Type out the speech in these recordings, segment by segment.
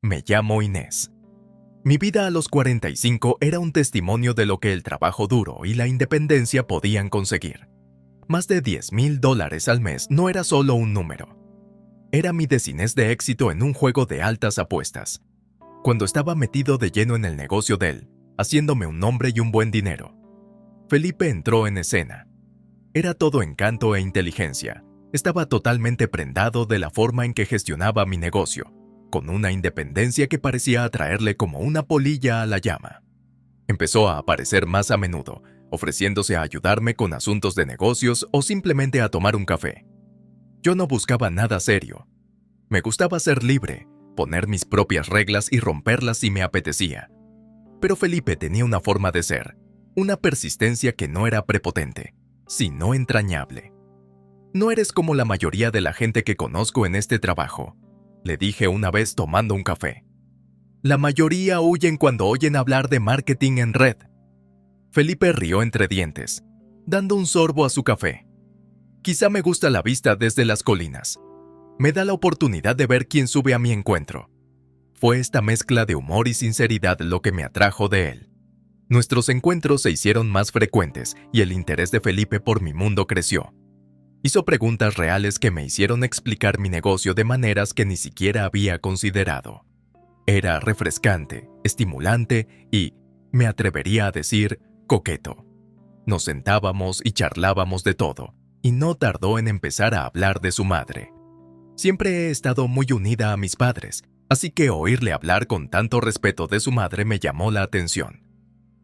Me llamo Inés. Mi vida a los 45 era un testimonio de lo que el trabajo duro y la independencia podían conseguir. Más de $10,000 al mes no era solo un número. Era mi desinés de éxito en un juego de altas apuestas. Cuando estaba metido de lleno en el negocio de él, haciéndome un nombre y un buen dinero, Felipe entró en escena. Era todo encanto e inteligencia. Estaba totalmente prendado de la forma en que gestionaba mi negocio, con una independencia que parecía atraerle como una polilla a la llama. Empezó a aparecer más a menudo, ofreciéndose a ayudarme con asuntos de negocios o simplemente a tomar un café. Yo no buscaba nada serio. Me gustaba ser libre, poner mis propias reglas y romperlas si me apetecía. Pero Felipe tenía una forma de ser, una persistencia que no era prepotente, sino entrañable. No eres como la mayoría de la gente que conozco en este trabajo, le dije una vez tomando un café. La mayoría huyen cuando oyen hablar de marketing en red. Felipe rió entre dientes, dando un sorbo a su café. Quizá me gusta la vista desde las colinas. Me da la oportunidad de ver quién sube a mi encuentro. Fue esta mezcla de humor y sinceridad lo que me atrajo de él. Nuestros encuentros se hicieron más frecuentes y el interés de Felipe por mi mundo creció. Hizo preguntas reales que me hicieron explicar mi negocio de maneras que ni siquiera había considerado. Era refrescante, estimulante y, me atrevería a decir, coqueto. Nos sentábamos y charlábamos de todo, y no tardó en empezar a hablar de su madre. Siempre he estado muy unida a mis padres, así que oírle hablar con tanto respeto de su madre me llamó la atención.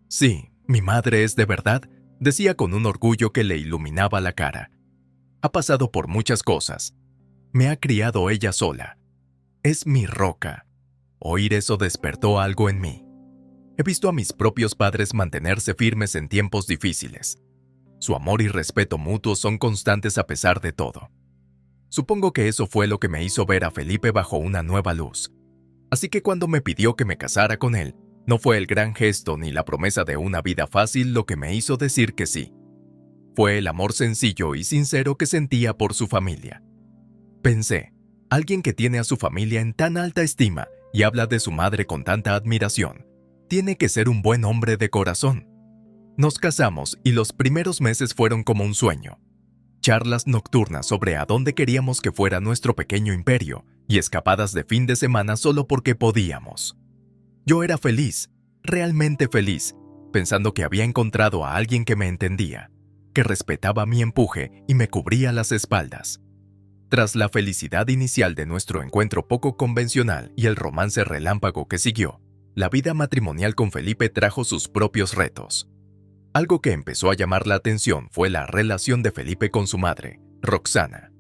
Sí, mi madre es de verdad, decía con un orgullo que le iluminaba la cara. Ha pasado por muchas cosas. Me ha criado ella sola. Es mi roca. Oír eso despertó algo en mí. He visto a mis propios padres mantenerse firmes en tiempos difíciles. Su amor y respeto mutuos son constantes a pesar de todo. Supongo que eso fue lo que me hizo ver a Felipe bajo una nueva luz. Así que cuando me pidió que me casara con él, no fue el gran gesto ni la promesa de una vida fácil lo que me hizo decir que sí. Fue el amor sencillo y sincero que sentía por su familia. Pensé, alguien que tiene a su familia en tan alta estima y habla de su madre con tanta admiración, tiene que ser un buen hombre de corazón. Nos casamos y los primeros meses fueron como un sueño. Charlas nocturnas sobre a dónde queríamos que fuera nuestro pequeño imperio y escapadas de fin de semana solo porque podíamos. Yo era feliz, realmente feliz, pensando que había encontrado a alguien que me entendía, que respetaba mi empuje y me cubría las espaldas. Tras la felicidad inicial de nuestro encuentro poco convencional y el romance relámpago que siguió, la vida matrimonial con Felipe trajo sus propios retos. Algo que empezó a llamar la atención fue la relación de Felipe con su madre, Roxana.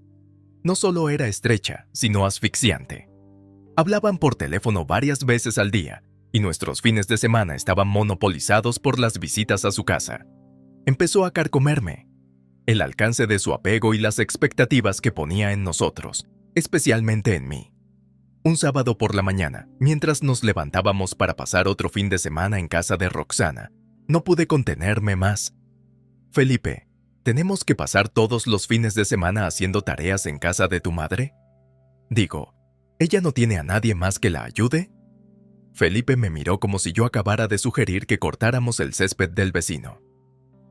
No solo era estrecha, sino asfixiante. Hablaban por teléfono varias veces al día, y nuestros fines de semana estaban monopolizados por las visitas a su casa. Empezó a carcomerme. El alcance de su apego y las expectativas que ponía en nosotros, especialmente en mí. Un sábado por la mañana, mientras nos levantábamos para pasar otro fin de semana en casa de Roxana, no pude contenerme más. Felipe, ¿tenemos que pasar todos los fines de semana haciendo tareas en casa de tu madre? Digo, ¿ella no tiene a nadie más que la ayude? Felipe me miró como si yo acabara de sugerir que cortáramos el césped del vecino.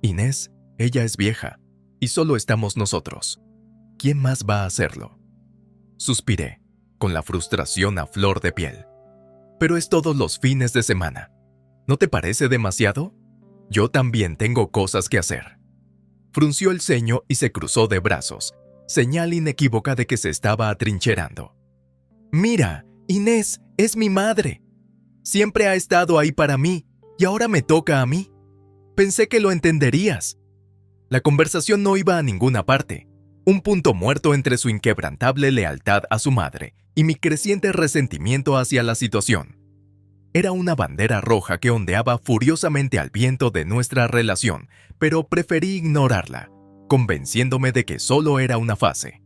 Inés, ella es vieja, y solo estamos nosotros. ¿Quién más va a hacerlo? Suspiré, con la frustración a flor de piel. Pero es todos los fines de semana. ¿No te parece demasiado? Yo también tengo cosas que hacer. Frunció el ceño y se cruzó de brazos, señal inequívoca de que se estaba atrincherando. Mira, Inés, es mi madre. Siempre ha estado ahí para mí, y ahora me toca a mí. Pensé que lo entenderías. La conversación no iba a ninguna parte. Un punto muerto entre su inquebrantable lealtad a su madre y mi creciente resentimiento hacia la situación. Era una bandera roja que ondeaba furiosamente al viento de nuestra relación, pero preferí ignorarla, convenciéndome de que solo era una fase.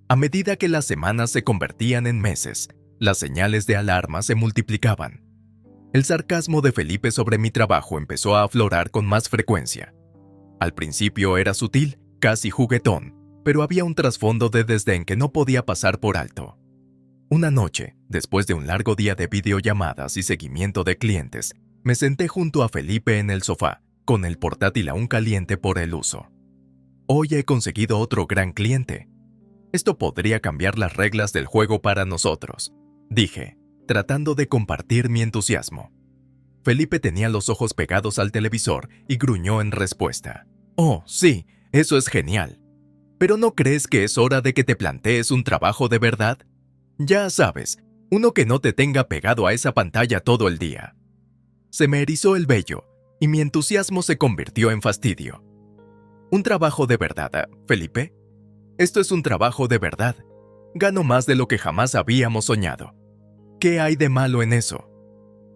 A medida que las semanas se convertían en meses, las señales de alarma se multiplicaban. El sarcasmo de Felipe sobre mi trabajo empezó a aflorar con más frecuencia. Al principio era sutil, casi juguetón, pero había un trasfondo de desdén que no podía pasar por alto. Una noche, después de un largo día de videollamadas y seguimiento de clientes, me senté junto a Felipe en el sofá, con el portátil aún caliente por el uso. Hoy he conseguido otro gran cliente. Esto podría cambiar las reglas del juego para nosotros, dije, tratando de compartir mi entusiasmo. Felipe tenía los ojos pegados al televisor y gruñó en respuesta. Oh, sí, eso es genial. ¿Pero no crees que es hora de que te plantees un trabajo de verdad? Ya sabes, uno que no te tenga pegado a esa pantalla todo el día. Se me erizó el vello y mi entusiasmo se convirtió en fastidio. ¿Un trabajo de verdad, Felipe? Esto es un trabajo de verdad. Gano más de lo que jamás habíamos soñado. ¿Qué hay de malo en eso?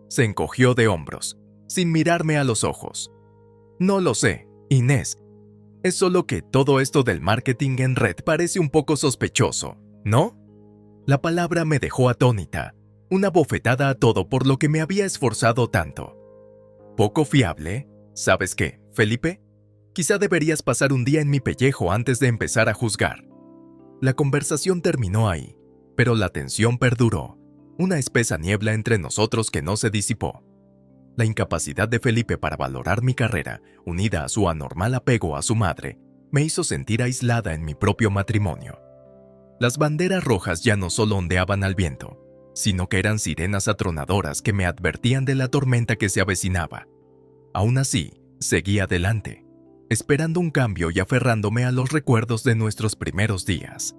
Se encogió de hombros, sin mirarme a los ojos. No lo sé, Inés. Es solo que todo esto del marketing en red parece un poco sospechoso, ¿no? La palabra me dejó atónita, una bofetada a todo por lo que me había esforzado tanto. ¿Poco fiable? ¿Sabes qué, Felipe? Quizá deberías pasar un día en mi pellejo antes de empezar a juzgar. La conversación terminó ahí, pero la tensión perduró, una espesa niebla entre nosotros que no se disipó. La incapacidad de Felipe para valorar mi carrera, unida a su anormal apego a su madre, me hizo sentir aislada en mi propio matrimonio. Las banderas rojas ya no solo ondeaban al viento, sino que eran sirenas atronadoras que me advertían de la tormenta que se avecinaba. Aún así, seguí adelante, esperando un cambio y aferrándome a los recuerdos de nuestros primeros días.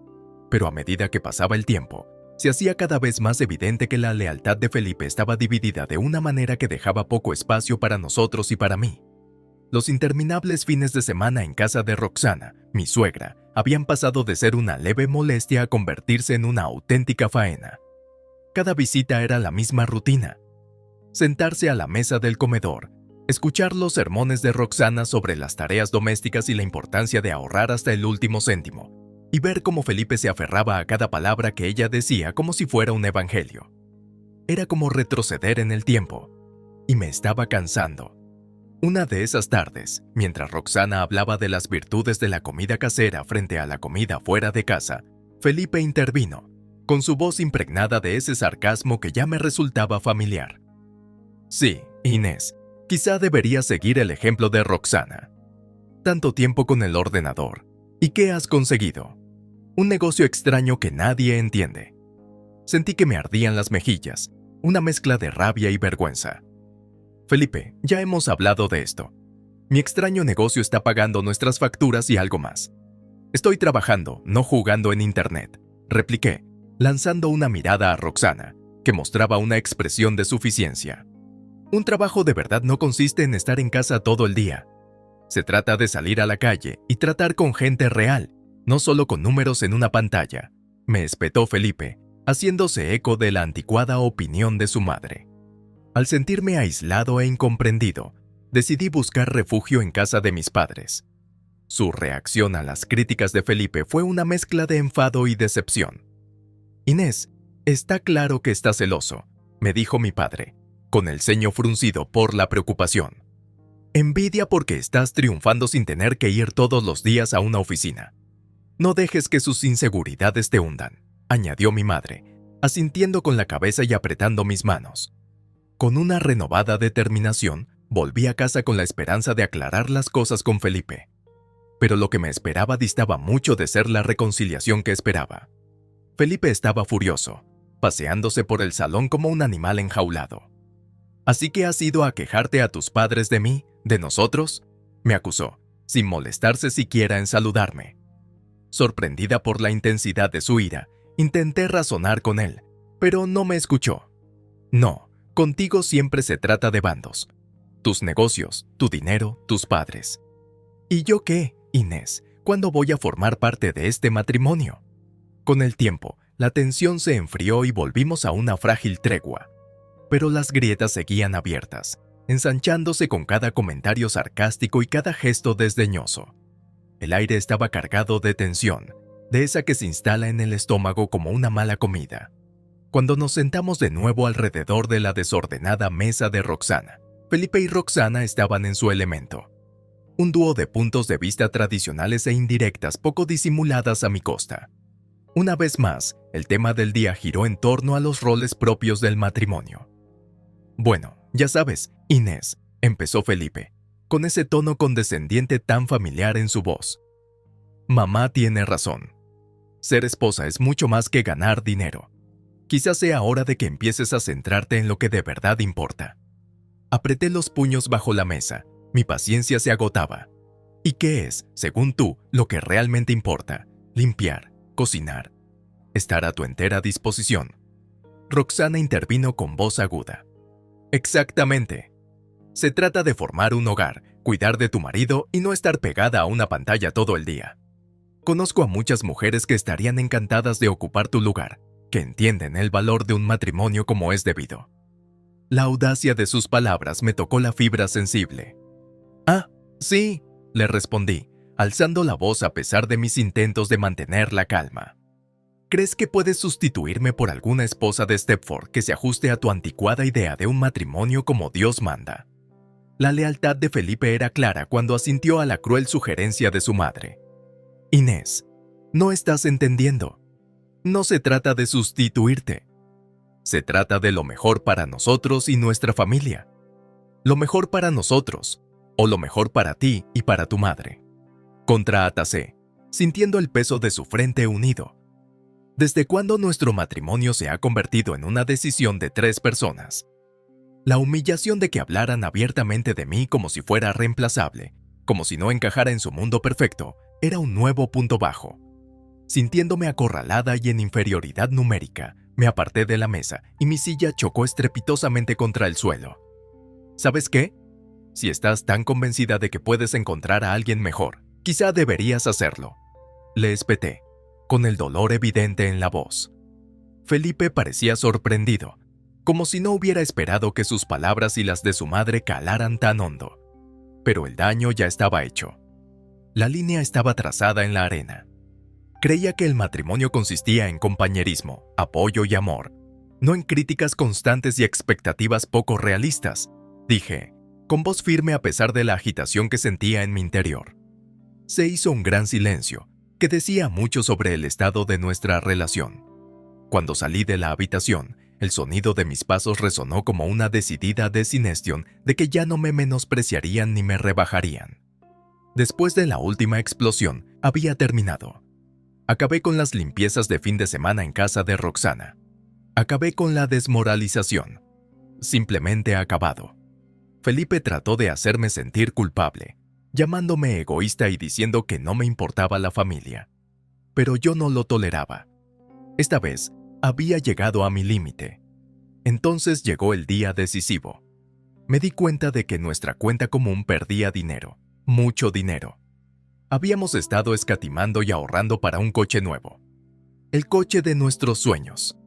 Pero a medida que pasaba el tiempo, se hacía cada vez más evidente que la lealtad de Felipe estaba dividida de una manera que dejaba poco espacio para nosotros y para mí. Los interminables fines de semana en casa de Roxana, mi suegra, habían pasado de ser una leve molestia a convertirse en una auténtica faena. Cada visita era la misma rutina. Sentarse a la mesa del comedor, escuchar los sermones de Roxana sobre las tareas domésticas y la importancia de ahorrar hasta el último céntimo, y ver cómo Felipe se aferraba a cada palabra que ella decía como si fuera un evangelio. Era como retroceder en el tiempo, y me estaba cansando. Una de esas tardes, mientras Roxana hablaba de las virtudes de la comida casera frente a la comida fuera de casa, Felipe intervino, con su voz impregnada de ese sarcasmo que ya me resultaba familiar. Sí, Inés, quizá deberías seguir el ejemplo de Roxana. Tanto tiempo con el ordenador. ¿Y qué has conseguido? Un negocio extraño que nadie entiende. Sentí que me ardían las mejillas, una mezcla de rabia y vergüenza. Felipe, ya hemos hablado de esto. Mi extraño negocio está pagando nuestras facturas y algo más. Estoy trabajando, no jugando en internet, repliqué, lanzando una mirada a Roxana, que mostraba una expresión de suficiencia. Un trabajo de verdad no consiste en estar en casa todo el día. Se trata de salir a la calle y tratar con gente real, no solo con números en una pantalla, me espetó Felipe, haciéndose eco de la anticuada opinión de su madre. Al sentirme aislado e incomprendido, decidí buscar refugio en casa de mis padres. Su reacción a las críticas de Felipe fue una mezcla de enfado y decepción. Inés, está claro que está celoso, me dijo mi padre, con el ceño fruncido por la preocupación. Envidia porque estás triunfando sin tener que ir todos los días a una oficina. No dejes que sus inseguridades te hundan, añadió mi madre, asintiendo con la cabeza y apretando mis manos. Con una renovada determinación, volví a casa con la esperanza de aclarar las cosas con Felipe. Pero lo que me esperaba distaba mucho de ser la reconciliación que esperaba. Felipe estaba furioso, paseándose por el salón como un animal enjaulado. ¿Así que has ido a quejarte a tus padres de mí, de nosotros?, me acusó, sin molestarse siquiera en saludarme. Sorprendida por la intensidad de su ira, intenté razonar con él, pero no me escuchó. No, contigo siempre se trata de bandos. Tus negocios, tu dinero, tus padres. ¿Y yo qué, Inés? ¿Cuándo voy a formar parte de este matrimonio? Con el tiempo, la tensión se enfrió y volvimos a una frágil tregua. Pero las grietas seguían abiertas, ensanchándose con cada comentario sarcástico y cada gesto desdeñoso. El aire estaba cargado de tensión, de esa que se instala en el estómago como una mala comida. Cuando nos sentamos de nuevo alrededor de la desordenada mesa de Roxana, Felipe y Roxana estaban en su elemento. Un dúo de puntos de vista tradicionales e indirectas poco disimuladas a mi costa. Una vez más, el tema del día giró en torno a los roles propios del matrimonio. Bueno, ya sabes, Inés, empezó Felipe, con ese tono condescendiente tan familiar en su voz. Mamá tiene razón. Ser esposa es mucho más que ganar dinero. Quizás sea hora de que empieces a centrarte en lo que de verdad importa. Apreté los puños bajo la mesa. Mi paciencia se agotaba. ¿Y qué es, según tú, lo que realmente importa? Limpiar, cocinar, estar a tu entera disposición. Roxana intervino con voz aguda. Exactamente. Se trata de formar un hogar, cuidar de tu marido y no estar pegada a una pantalla todo el día. Conozco a muchas mujeres que estarían encantadas de ocupar tu lugar, que entienden el valor de un matrimonio como es debido. La audacia de sus palabras me tocó la fibra sensible. Ah, sí, le respondí, alzando la voz a pesar de mis intentos de mantener la calma. ¿Crees que puedes sustituirme por alguna esposa de Stepford que se ajuste a tu anticuada idea de un matrimonio como Dios manda? La lealtad de Felipe era clara cuando asintió a la cruel sugerencia de su madre. Inés, no estás entendiendo. No se trata de sustituirte. Se trata de lo mejor para nosotros y nuestra familia. Lo mejor para nosotros, o lo mejor para ti y para tu madre. Contraatacé, sintiendo el peso de su frente unido. ¿Desde cuándo nuestro matrimonio se ha convertido en una decisión de 3 personas? La humillación de que hablaran abiertamente de mí como si fuera reemplazable, como si no encajara en su mundo perfecto, era un nuevo punto bajo. Sintiéndome acorralada y en inferioridad numérica, me aparté de la mesa y mi silla chocó estrepitosamente contra el suelo. ¿Sabes qué? Si estás tan convencida de que puedes encontrar a alguien mejor, quizá deberías hacerlo. Le espeté, con el dolor evidente en la voz. Felipe parecía sorprendido, como si no hubiera esperado que sus palabras y las de su madre calaran tan hondo. Pero el daño ya estaba hecho. La línea estaba trazada en la arena. Creía que el matrimonio consistía en compañerismo, apoyo y amor, no en críticas constantes y expectativas poco realistas, dije, con voz firme a pesar de la agitación que sentía en mi interior. Se hizo un gran silencio, que decía mucho sobre el estado de nuestra relación. Cuando salí de la habitación, el sonido de mis pasos resonó como una decidida desinestión de que ya no me menospreciarían ni me rebajarían. Después de la última explosión, había terminado. Acabé con las limpiezas de fin de semana en casa de Roxana. Acabé con la desmoralización. Simplemente acabado. Felipe trató de hacerme sentir culpable, llamándome egoísta y diciendo que no me importaba la familia. Pero yo no lo toleraba. Esta vez, había llegado a mi límite. Entonces llegó el día decisivo. Me di cuenta de que nuestra cuenta común perdía dinero, mucho dinero. Habíamos estado escatimando y ahorrando para un coche nuevo. El coche de nuestros sueños.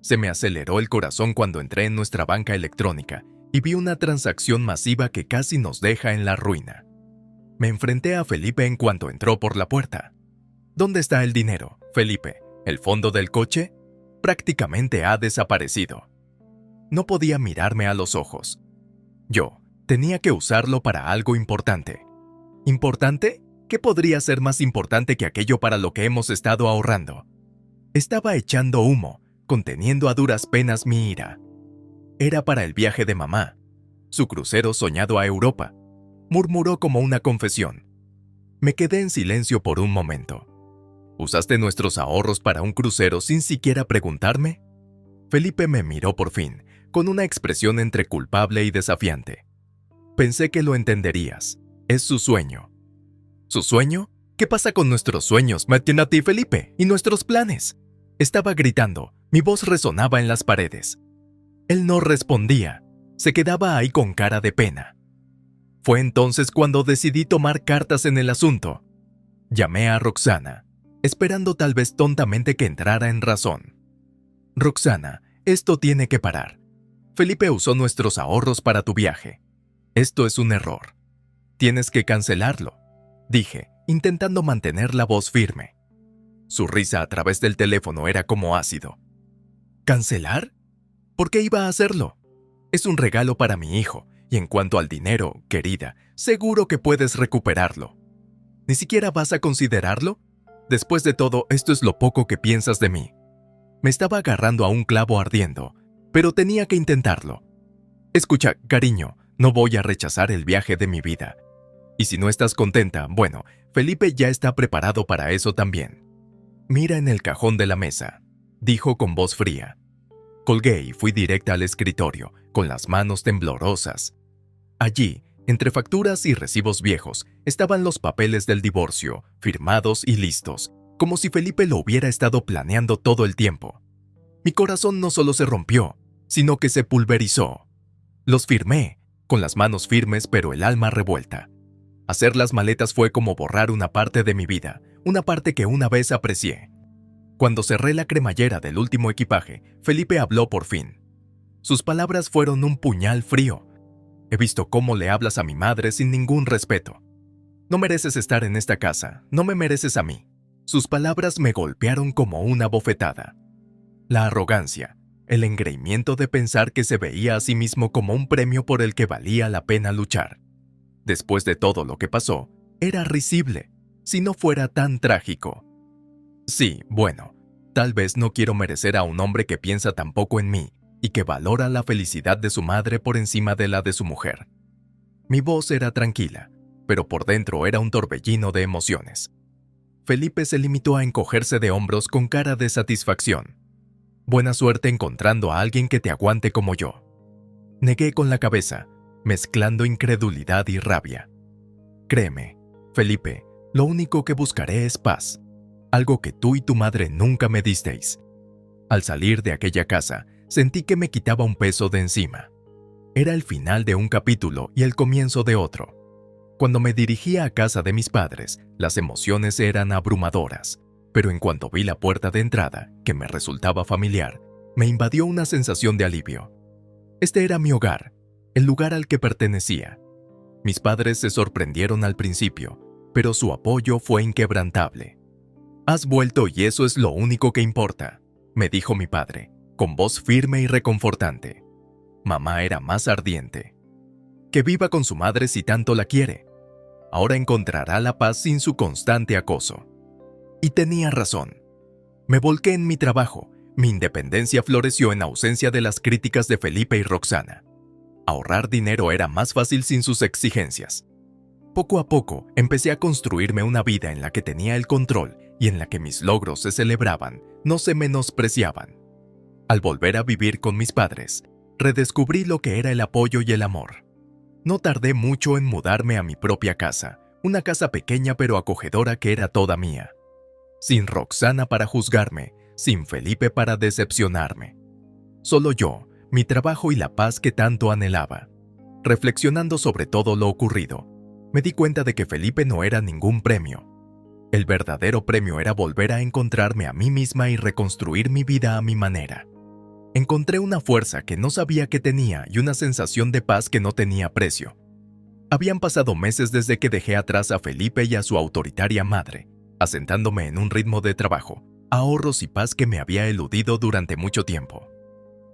Se me aceleró el corazón cuando entré en nuestra banca electrónica y vi una transacción masiva que casi nos deja en la ruina. Me enfrenté a Felipe en cuanto entró por la puerta. ¿Dónde está el dinero, Felipe? ¿El fondo del coche? Prácticamente ha desaparecido. No podía mirarme a los ojos. Yo tenía que usarlo para algo importante. ¿Importante? ¿Qué podría ser más importante que aquello para lo que hemos estado ahorrando? Estaba echando humo, conteniendo a duras penas mi ira. Era para el viaje de mamá, su crucero soñado a Europa, murmuró como una confesión. Me quedé en silencio por un momento. ¿Usaste nuestros ahorros para un crucero sin siquiera preguntarme? Felipe me miró por fin, con una expresión entre culpable y desafiante. Pensé que lo entenderías. Es su sueño. ¿Su sueño? ¿Qué pasa con nuestros sueños, Matthew y Felipe, y nuestros planes? Estaba gritando, mi voz resonaba en las paredes. Él no respondía, se quedaba ahí con cara de pena. Fue entonces cuando decidí tomar cartas en el asunto. Llamé a Roxana, esperando tal vez tontamente que entrara en razón. Roxana, esto tiene que parar. Felipe usó nuestros ahorros para tu viaje. Esto es un error. Tienes que cancelarlo, dije, intentando mantener la voz firme. Su risa a través del teléfono era como ácido. ¿Cancelar? ¿Por qué iba a hacerlo? Es un regalo para mi hijo, y en cuanto al dinero, querida, seguro que puedes recuperarlo. ¿Ni siquiera vas a considerarlo? Después de todo, esto es lo poco que piensas de mí. Me estaba agarrando a un clavo ardiendo, pero tenía que intentarlo. Escucha, cariño, no voy a rechazar el viaje de mi vida. Y si no estás contenta, bueno, Felipe ya está preparado para eso también. Mira en el cajón de la mesa, dijo con voz fría. Colgué y fui directa al escritorio, con las manos temblorosas. Allí, entre facturas y recibos viejos, estaban los papeles del divorcio, firmados y listos, como si Felipe lo hubiera estado planeando todo el tiempo. Mi corazón no solo se rompió, sino que se pulverizó. Los firmé, con las manos firmes pero el alma revuelta. Hacer las maletas fue como borrar una parte de mi vida, una parte que una vez aprecié. Cuando cerré la cremallera del último equipaje, Felipe habló por fin. Sus palabras fueron un puñal frío. He visto cómo le hablas a mi madre sin ningún respeto. No mereces estar en esta casa, no me mereces a mí. Sus palabras me golpearon como una bofetada. La arrogancia, el engreimiento de pensar que se veía a sí mismo como un premio por el que valía la pena luchar. Después de todo lo que pasó, era risible, si no fuera tan trágico. Sí, bueno, tal vez no quiero merecer a un hombre que piensa tan poco en mí y que valora la felicidad de su madre por encima de la de su mujer. Mi voz era tranquila, pero por dentro era un torbellino de emociones. Felipe se limitó a encogerse de hombros con cara de satisfacción. Buena suerte encontrando a alguien que te aguante como yo. Negué con la cabeza, mezclando incredulidad y rabia. Créeme, Felipe, lo único que buscaré es paz, algo que tú y tu madre nunca me disteis. Al salir de aquella casa, sentí que me quitaba un peso de encima. Era el final de un capítulo y el comienzo de otro. Cuando me dirigía a casa de mis padres, las emociones eran abrumadoras, pero en cuanto vi la puerta de entrada, que me resultaba familiar, me invadió una sensación de alivio. Este era mi hogar, el lugar al que pertenecía. Mis padres se sorprendieron al principio, pero su apoyo fue inquebrantable. «Has vuelto y eso es lo único que importa», me dijo mi padre, con voz firme y reconfortante. Mamá era más ardiente. «Que viva con su madre si tanto la quiere. Ahora encontrará la paz sin su constante acoso». Y tenía razón. Me volqué en mi trabajo. Mi independencia floreció en ausencia de las críticas de Felipe y Roxana. Ahorrar dinero era más fácil sin sus exigencias. Poco a poco empecé a construirme una vida en la que tenía el control y en la que mis logros se celebraban, no se menospreciaban. Al volver a vivir con mis padres, redescubrí lo que era el apoyo y el amor. No tardé mucho en mudarme a mi propia casa, una casa pequeña pero acogedora que era toda mía. Sin Roxana para juzgarme, sin Felipe para decepcionarme. Solo yo, mi trabajo y la paz que tanto anhelaba. Reflexionando sobre todo lo ocurrido, me di cuenta de que Felipe no era ningún premio. El verdadero premio era volver a encontrarme a mí misma y reconstruir mi vida a mi manera. Encontré una fuerza que no sabía que tenía y una sensación de paz que no tenía precio. Habían pasado meses desde que dejé atrás a Felipe y a su autoritaria madre, asentándome en un ritmo de trabajo, ahorros y paz que me había eludido durante mucho tiempo.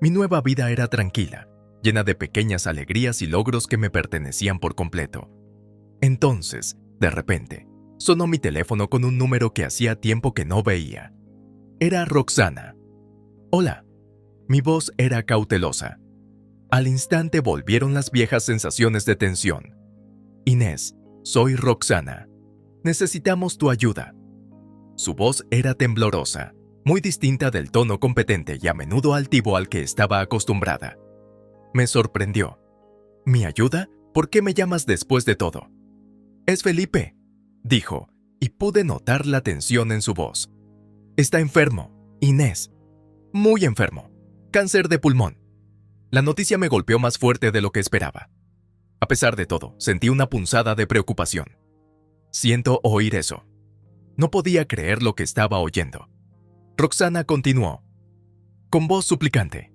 Mi nueva vida era tranquila, llena de pequeñas alegrías y logros que me pertenecían por completo. Entonces, de repente, sonó mi teléfono con un número que hacía tiempo que no veía. Era Roxana. «Hola». Mi voz era cautelosa. Al instante volvieron las viejas sensaciones de tensión. «Inés, soy Roxana. Necesitamos tu ayuda». Su voz era temblorosa, muy distinta del tono competente y a menudo altivo al que estaba acostumbrada. Me sorprendió. «¿Mi ayuda? ¿Por qué me llamas después de todo?» «Es Felipe», dijo, y pude notar la tensión en su voz. «Está enfermo, Inés. Muy enfermo. Cáncer de pulmón». La noticia me golpeó más fuerte de lo que esperaba. A pesar de todo, sentí una punzada de preocupación. Siento oír eso. No podía creer lo que estaba oyendo. Roxana continuó, con voz suplicante.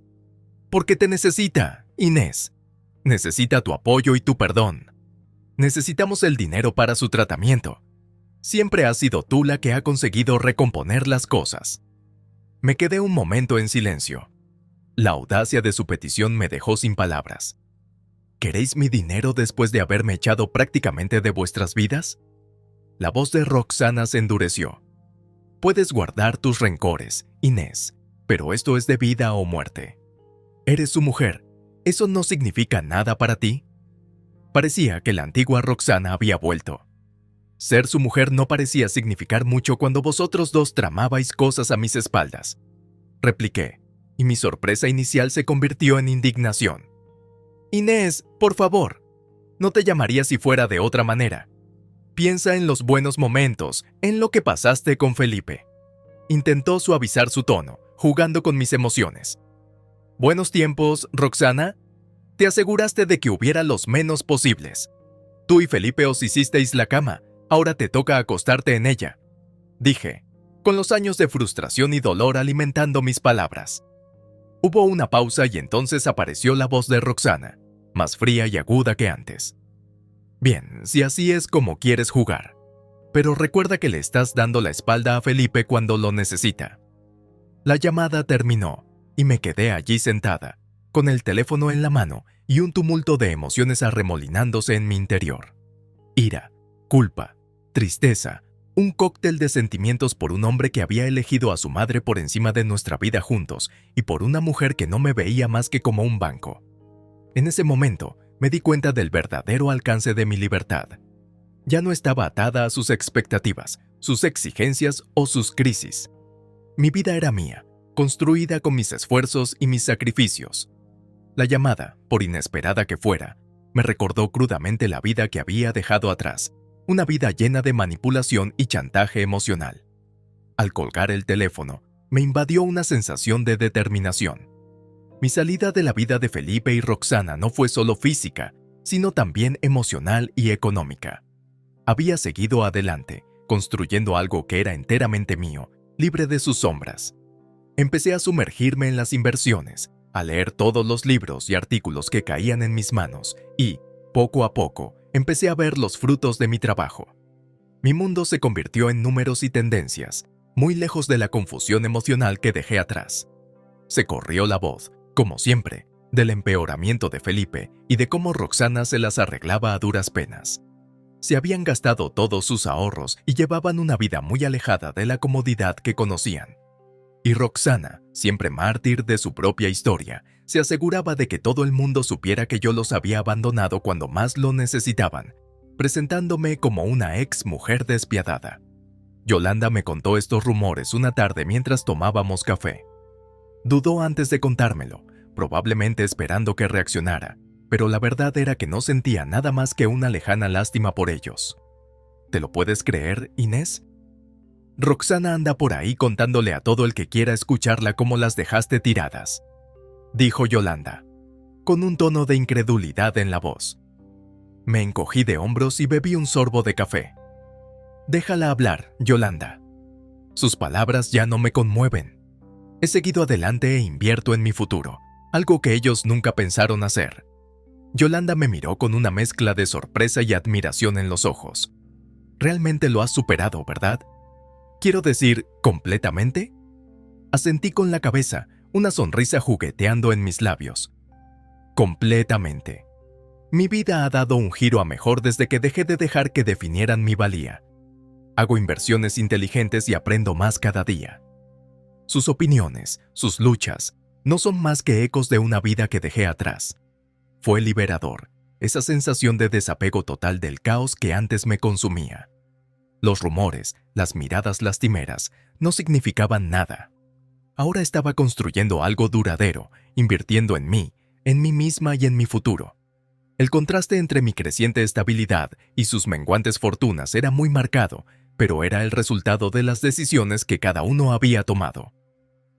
«Porque te necesita, Inés. Necesita tu apoyo y tu perdón. Necesitamos el dinero para su tratamiento. Siempre has sido tú la que ha conseguido recomponer las cosas». Me quedé un momento en silencio. La audacia de su petición me dejó sin palabras. «¿Queréis mi dinero después de haberme echado prácticamente de vuestras vidas?». La voz de Roxana se endureció. Puedes guardar tus rencores, Inés, pero esto es de vida o muerte. Eres su mujer. ¿Eso no significa nada para ti? Parecía que la antigua Roxana había vuelto. Ser su mujer no parecía significar mucho cuando vosotros dos tramabais cosas a mis espaldas, repliqué, y mi sorpresa inicial se convirtió en indignación. Inés, por favor, no te llamaría si fuera de otra manera. Piensa en los buenos momentos, en lo que pasaste con Felipe. Intentó suavizar su tono, jugando con mis emociones. Buenos tiempos, Roxana. Te aseguraste de que hubiera los menos posibles. Tú y Felipe os hicisteis la cama, ahora te toca acostarte en ella, dije, con los años de frustración y dolor alimentando mis palabras. Hubo una pausa y entonces apareció la voz de Roxana, más fría y aguda que antes. Bien, si así es como quieres jugar, pero recuerda que le estás dando la espalda a Felipe cuando lo necesita. La llamada terminó y me quedé allí sentada, con el teléfono en la mano y un tumulto de emociones arremolinándose en mi interior. Ira, culpa, tristeza, un cóctel de sentimientos por un hombre que había elegido a su madre por encima de nuestra vida juntos y por una mujer que no me veía más que como un banco. En ese momento, me di cuenta del verdadero alcance de mi libertad. Ya no estaba atada a sus expectativas, sus exigencias o sus crisis. Mi vida era mía, construida con mis esfuerzos y mis sacrificios. La llamada, por inesperada que fuera, me recordó crudamente la vida que había dejado atrás, una vida llena de manipulación y chantaje emocional. Al colgar el teléfono, me invadió una sensación de determinación. Mi salida de la vida de Felipe y Roxana no fue solo física, sino también emocional y económica. Había seguido adelante, construyendo algo que era enteramente mío, libre de sus sombras. Empecé a sumergirme en las inversiones, a leer todos los libros y artículos que caían en mis manos y, poco a poco, empecé a ver los frutos de mi trabajo. Mi mundo se convirtió en números y tendencias, muy lejos de la confusión emocional que dejé atrás. Se corrió la voz, como siempre, del empeoramiento de Felipe y de cómo Roxana se las arreglaba a duras penas. Se habían gastado todos sus ahorros y llevaban una vida muy alejada de la comodidad que conocían. Y Roxana, siempre mártir de su propia historia, se aseguraba de que todo el mundo supiera que yo los había abandonado cuando más lo necesitaban, presentándome como una ex mujer despiadada. Yolanda me contó estos rumores una tarde mientras tomábamos café. Dudó antes de contármelo, probablemente esperando que reaccionara, pero la verdad era que no sentía nada más que una lejana lástima por ellos. ¿Te lo puedes creer, Inés? Roxana anda por ahí contándole a todo el que quiera escucharla cómo las dejaste tiradas, dijo Yolanda, con un tono de incredulidad en la voz. Me encogí de hombros y bebí un sorbo de café. Déjala hablar, Yolanda. Sus palabras ya no me conmueven. He seguido adelante e invierto en mi futuro, algo que ellos nunca pensaron hacer. Yolanda me miró con una mezcla de sorpresa y admiración en los ojos. Realmente lo has superado, ¿verdad? Quiero decir, ¿completamente? Asentí con la cabeza, una sonrisa jugueteando en mis labios. Completamente. Mi vida ha dado un giro a mejor desde que dejé de dejar que definieran mi valía. Hago inversiones inteligentes y aprendo más cada día. Sus opiniones, sus luchas, no son más que ecos de una vida que dejé atrás. Fue liberador, esa sensación de desapego total del caos que antes me consumía. Los rumores, las miradas lastimeras, no significaban nada. Ahora estaba construyendo algo duradero, invirtiendo en mí misma y en mi futuro. El contraste entre mi creciente estabilidad y sus menguantes fortunas era muy marcado, pero era el resultado de las decisiones que cada uno había tomado.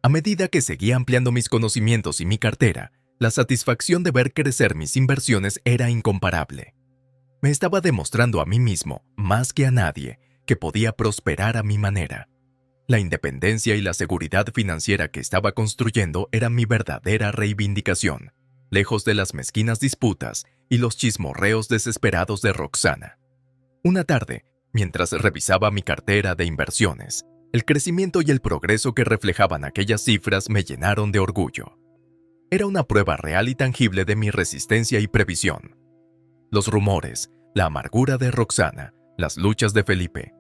A medida que seguía ampliando mis conocimientos y mi cartera, la satisfacción de ver crecer mis inversiones era incomparable. Me estaba demostrando a mí mismo, más que a nadie, que podía prosperar a mi manera. La independencia y la seguridad financiera que estaba construyendo eran mi verdadera reivindicación, lejos de las mezquinas disputas y los chismorreos desesperados de Roxana. Una tarde, mientras revisaba mi cartera de inversiones, el crecimiento y el progreso que reflejaban aquellas cifras me llenaron de orgullo. Era una prueba real y tangible de mi resistencia y previsión. Los rumores, la amargura de Roxana, las luchas de Felipe.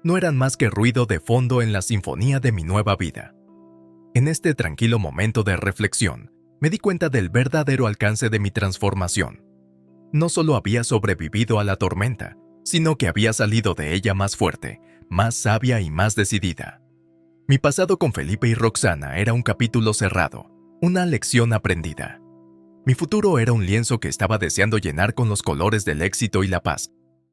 no eran más que ruido de fondo en la sinfonía de mi nueva vida. En este tranquilo momento de reflexión, me di cuenta del verdadero alcance de mi transformación. No solo había sobrevivido a la tormenta, sino que había salido de ella más fuerte, más sabia y más decidida. Mi pasado con Felipe y Roxana era un capítulo cerrado, una lección aprendida. Mi futuro era un lienzo que estaba deseando llenar con los colores del éxito y la paz,